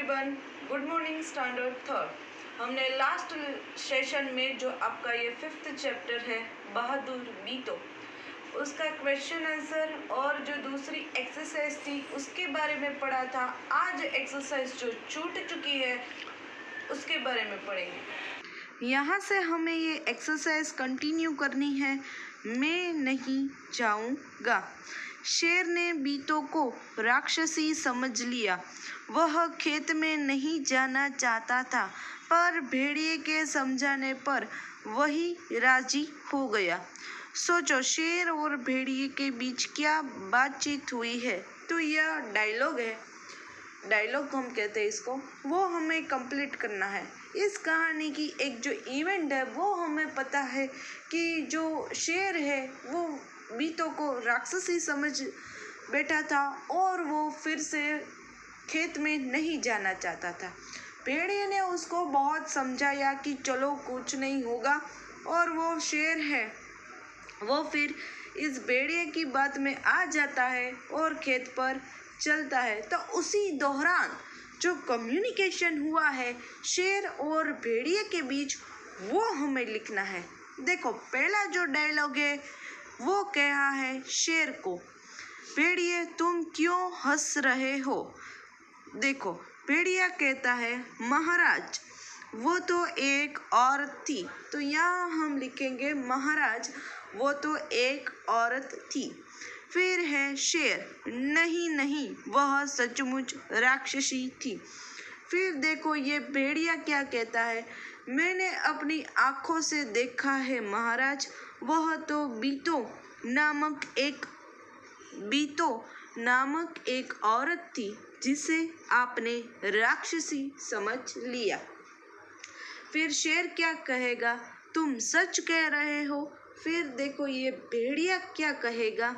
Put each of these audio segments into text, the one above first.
Everyone, good morning standard third. हमने last session में जो आपका ये 5th चैप्टर है बहादुर बीतो, उसका क्वेश्चन आंसर और जो दूसरी एक्सरसाइज थी उसके बारे में पढ़ा था। आज एक्सरसाइज जो छूट चुकी है उसके बारे में पढ़ेंगे। यहाँ से हमें ये एक्सरसाइज कंटिन्यू करनी है। मैं नहीं जाऊँगा। शेर ने बीतो को राक्षसी समझ लिया। वह खेत में नहीं जाना चाहता था, पर भेड़िए के समझाने पर वही राजी हो गया। सोचो, शेर और भेड़िए के बीच क्या बातचीत हुई है। तो यह डायलॉग है, डायलॉग हम कहते हैं इसको, वो हमें कंप्लीट करना है। इस कहानी की एक जो इवेंट है वो हमें पता है कि जो शेर है वो बीतो को राक्षसी समझ बैठा था और वो फिर से खेत में नहीं जाना चाहता था। भेड़िए ने उसको बहुत समझाया कि चलो कुछ नहीं होगा, और वो शेर है वो फिर इस भेड़िए की बात में आ जाता है और खेत पर चलता है। तो उसी दौरान जो कम्युनिकेशन हुआ है शेर और भेड़िए के बीच वो हमें लिखना है। देखो, पहला जो डायलॉग है वो कहा है शेर को, भेड़िए तुम क्यों हंस रहे हो। देखो, भेड़िया कहता है महाराज वो तो एक औरत थी। तो यहाँ हम लिखेंगे महाराज वो तो एक औरत थी। फिर है शेर, नहीं नहीं वह सचमुच राक्षसी थी। फिर देखो ये भेड़िया क्या कहता है, मैंने अपनी आँखों से देखा है महाराज, वह तो बीतो नामक एक औरत थी जिसे आपने राक्षसी समझ लिया। फिर शेर क्या कहेगा, तुम सच कह रहे हो। फिर देखो ये भेड़िया क्या कहेगा,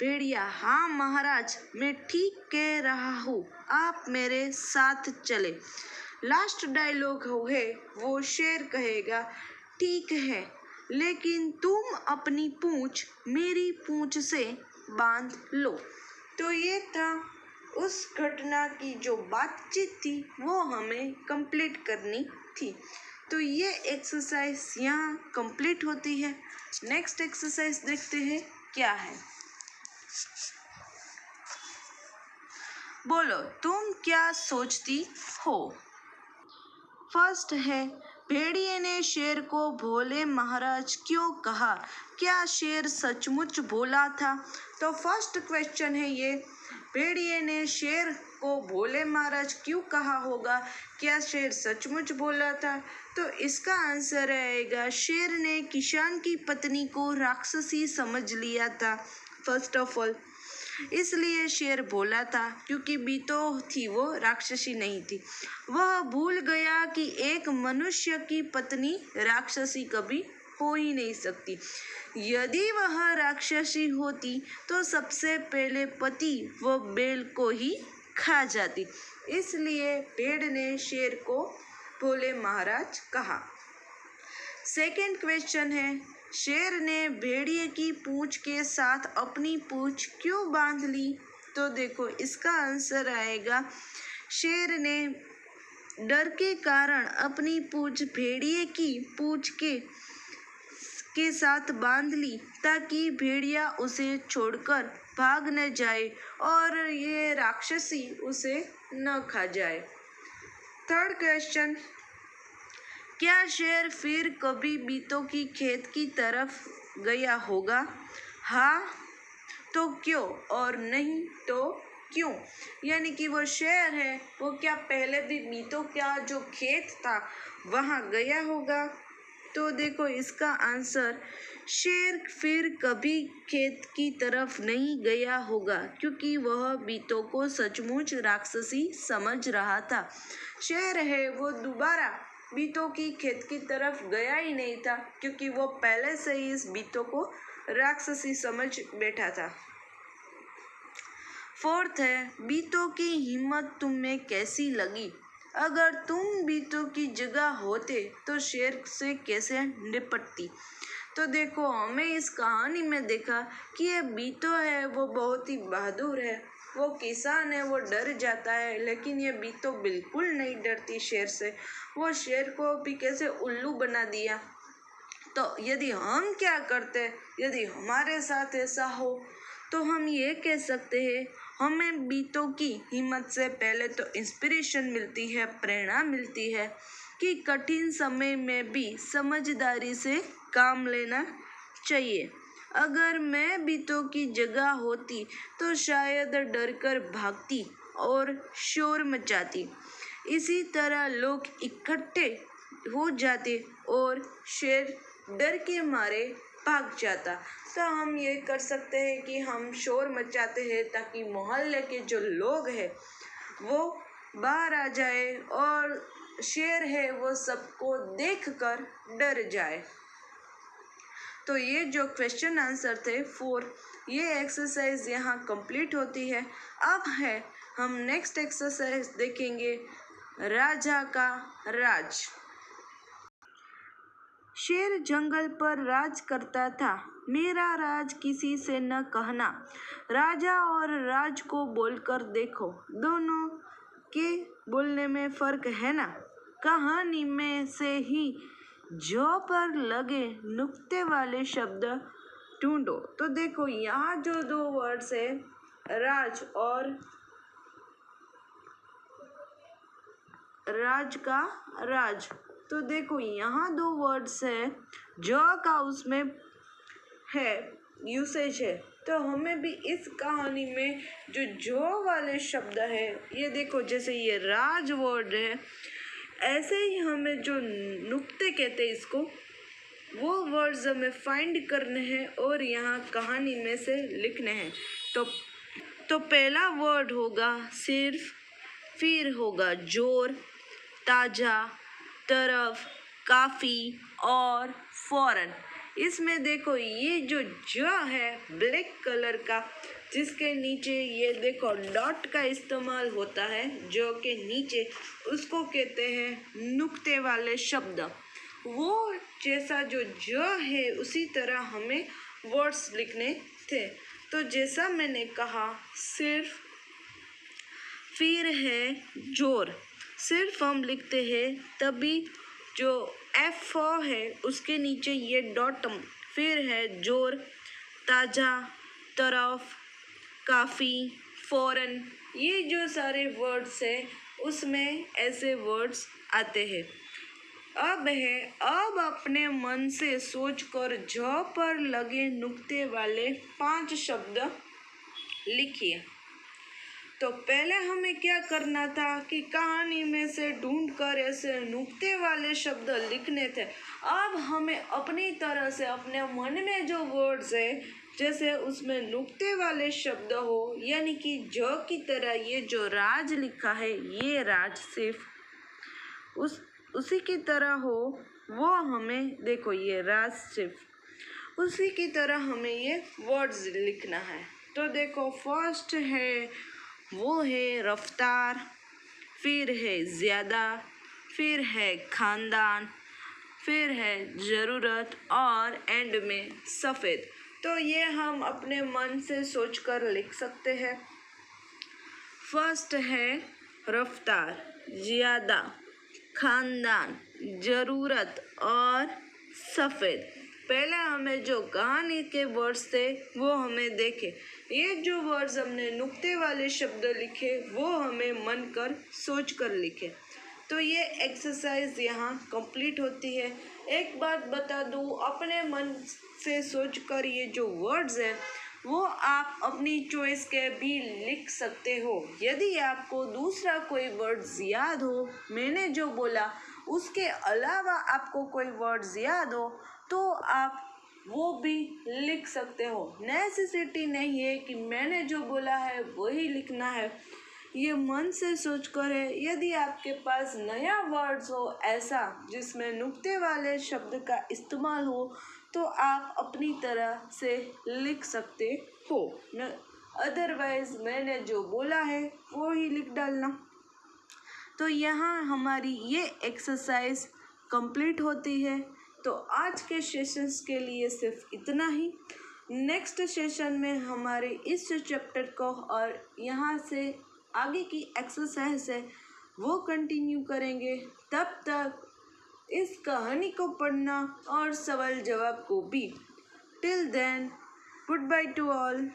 भेड़िया हाँ महाराज मैं ठीक कह रहा हूँ, आप मेरे साथ चले। लास्ट डायलॉग है वो शेर कहेगा, ठीक है लेकिन तुम अपनी पूंछ मेरी पूंछ से बांध लो। तो ये था उस घटना की जो बातचीत थी वो हमें कंप्लीट करनी थी। तो ये एक्सरसाइज यहाँ कंप्लीट होती है। नेक्स्ट एक्सरसाइज देखते हैं क्या है। बोलो तुम क्या सोचती हो। फर्स्ट है, भेड़िए ने शेर को भोले महाराज क्यों कहा, क्या शेर सचमुच भोला था। तो फर्स्ट क्वेश्चन है ये, भेड़िए ने शेर को भोले महाराज क्यों कहा होगा, क्या शेर सचमुच भोला था। तो इसका आंसर आएगा शेर ने किसान की पत्नी को राक्षसी समझ लिया था। फर्स्ट ऑफ ऑल इसलिए शेर भोला था क्योंकि बीतो थी वो राक्षसी नहीं थी। वह भूल गया कि एक मनुष्य की पत्नी राक्षसी कभी हो ही नहीं सकती। यदि वह राक्षसी होती तो सबसे पहले पति व बैल को ही खा जाती। इसलिए भेड़ ने शेर को भोले महाराज कहा। सेकंड क्वेश्चन है, शेर ने भेड़िए की पूंछ के साथ अपनी पूंछ क्यों बांध ली। तो देखो इसका आंसर आएगा, शेर ने डर के कारण अपनी पूंछ भेड़िए की पूंछ के साथ बांध ली ताकि भेड़िया उसे छोड़कर भाग न जाए और ये राक्षसी उसे न खा जाए। थर्ड क्वेश्चन, क्या शेर फिर कभी बीतो की खेत की तरफ गया होगा। हाँ तो क्यों और नहीं तो क्यों। यानी कि वो शेर है वो क्या पहले भी बीतो का जो खेत था वहाँ गया होगा। तो देखो इसका आंसर, शेर फिर कभी खेत की तरफ नहीं गया होगा क्योंकि वह बीतो को सचमुच राक्षसी समझ रहा था। शेर है वो दोबारा बीतो की खेत की तरफ गया ही नहीं था क्योंकि वो पहले से ही इस बीतो को राक्षसी समझ बैठा था। फोर्थ है, बीतो की हिम्मत तुम्हें कैसी लगी। अगर तुम बीतो की जगह होते तो शेर से कैसे निपटती। तो देखो हमें इस कहानी में देखा कि ये बीतो है वो बहुत ही बहादुर है वो किसान है वो डर जाता है, लेकिन ये बी तो बिल्कुल नहीं डरती शेर से। वो शेर को भी कैसे उल्लू बना दिया। तो यदि हम क्या करते, यदि हमारे साथ ऐसा हो, तो हम ये कह सकते हैं हमें बीतों की हिम्मत से पहले तो इंस्पिरेशन मिलती है, प्रेरणा मिलती है कि कठिन समय में भी समझदारी से काम लेना चाहिए। अगर मैं बीतों की जगह होती तो शायद डरकर भागती और शोर मचाती। इसी तरह लोग इकट्ठे हो जाते और शेर डर के मारे भाग जाता। तो हम ये कर सकते हैं कि हम शोर मचाते हैं ताकि मोहल्ले के जो लोग हैं वो बाहर आ जाए और शेर है वो सबको देखकर डर जाए। तो ये जो क्वेश्चन आंसर थे 4, ये एक्सरसाइज यहाँ कंप्लीट होती है। अब है हम नेक्स्ट एक्सरसाइज देखेंगे, राजा का राज। शेर जंगल पर राज करता था, मेरा राज किसी से न कहना। राजा और राज को बोलकर देखो, दोनों के बोलने में फर्क है ना। कहानी में से ही जो पर लगे नुक्ते वाले शब्द ढूंढो। तो देखो यहाँ जो 2 वर्ड्स है, राज और राज का राज। तो देखो यहाँ 2 वर्ड्स है, जो का उसमें है यूसेज है। तो हमें भी इस कहानी में जो वाले शब्द है, ये देखो जैसे ये राज वर्ड है, ऐसे ही हमें जो नुक्ते कहते हैं इसको, वो वर्ड्स हमें फाइंड करने हैं और यहाँ कहानी में से लिखने हैं। तो पहला वर्ड होगा सिर्फ, फिर होगा जोर, ताजा, तरफ, काफ़ी और फौरन। इसमें देखो ये जो है ब्लैक कलर का, जिसके नीचे ये देखो डॉट का इस्तेमाल होता है, जो के नीचे, उसको कहते हैं नुक्ते वाले शब्द। वो जैसा जो है उसी तरह हमें वर्ड्स लिखने थे। तो जैसा मैंने कहा, सिर्फ, फिर है जोर। सिर्फ हम लिखते हैं तभी जो F है उसके नीचे ये डॉट, फिर है जोर, ताज़ा, तरफ, काफ़ी, फौरन। ये जो सारे वर्ड्स हैं उसमें ऐसे वर्ड्स आते हैं। अब अपने मन से सोचकर ज पर लगे नुक्ते वाले 5 शब्द लिखिए। तो पहले हमें क्या करना था कि कहानी में से ढूंढकर ऐसे नुक्ते वाले शब्द लिखने थे। अब हमें अपनी तरह से अपने मन में जो वर्ड्स है, जैसे उसमें नुक्ते वाले शब्द हो, यानी कि जो की तरह ये जो राज लिखा है, ये राज सिर्फ उसी की तरह हो, वो हमें देखो ये राज सिर्फ उसी की तरह हमें ये वर्ड्स लिखना है। तो देखो फर्स्ट है वो है रफ्तार, फिर है ज़्यादा, फिर है ख़ानदान, फिर है ज़रूरत और एंड में सफ़ेद। तो ये हम अपने मन से सोचकर लिख सकते हैं। फर्स्ट है रफ्तार, ज़्यादा, ख़ानदान, ज़रूरत और सफ़ेद। पहले हमें जो कहानी के वर्ड्स थे वो हमें देखे। ये जो वर्ड्स हमने नुक्ते वाले शब्द लिखे वो हमें मन कर सोच कर लिखे। तो ये एक्सरसाइज यहाँ कंप्लीट होती है। एक बात बता दूँ, अपने मन से सोचकर ये जो वर्ड्स हैं वो आप अपनी चॉइस के भी लिख सकते हो। यदि आपको दूसरा कोई वर्ड्स याद हो, मैंने जो बोला उसके अलावा आपको कोई वर्ड्स याद हो, तो आप वो भी लिख सकते हो। नेसेसिटी नहीं है कि मैंने जो बोला है वही लिखना है, ये मन से सोचकर है। यदि आपके पास नया वर्ड्स हो ऐसा जिसमें नुक्ते वाले शब्द का इस्तेमाल हो, तो आप अपनी तरह से लिख सकते हो। अदरवाइज मैंने जो बोला है वो ही लिख डालना। तो यहाँ हमारी ये एक्सरसाइज कंप्लीट होती है। तो आज के सेशंस के लिए सिर्फ इतना ही। नेक्स्ट सेशन में हमारे इस चैप्टर को और यहाँ से आगे की एक्सरसाइज है वो कंटिन्यू करेंगे। तब तक इस कहानी को पढ़ना और सवाल जवाब को भी। Till then, goodbye to all.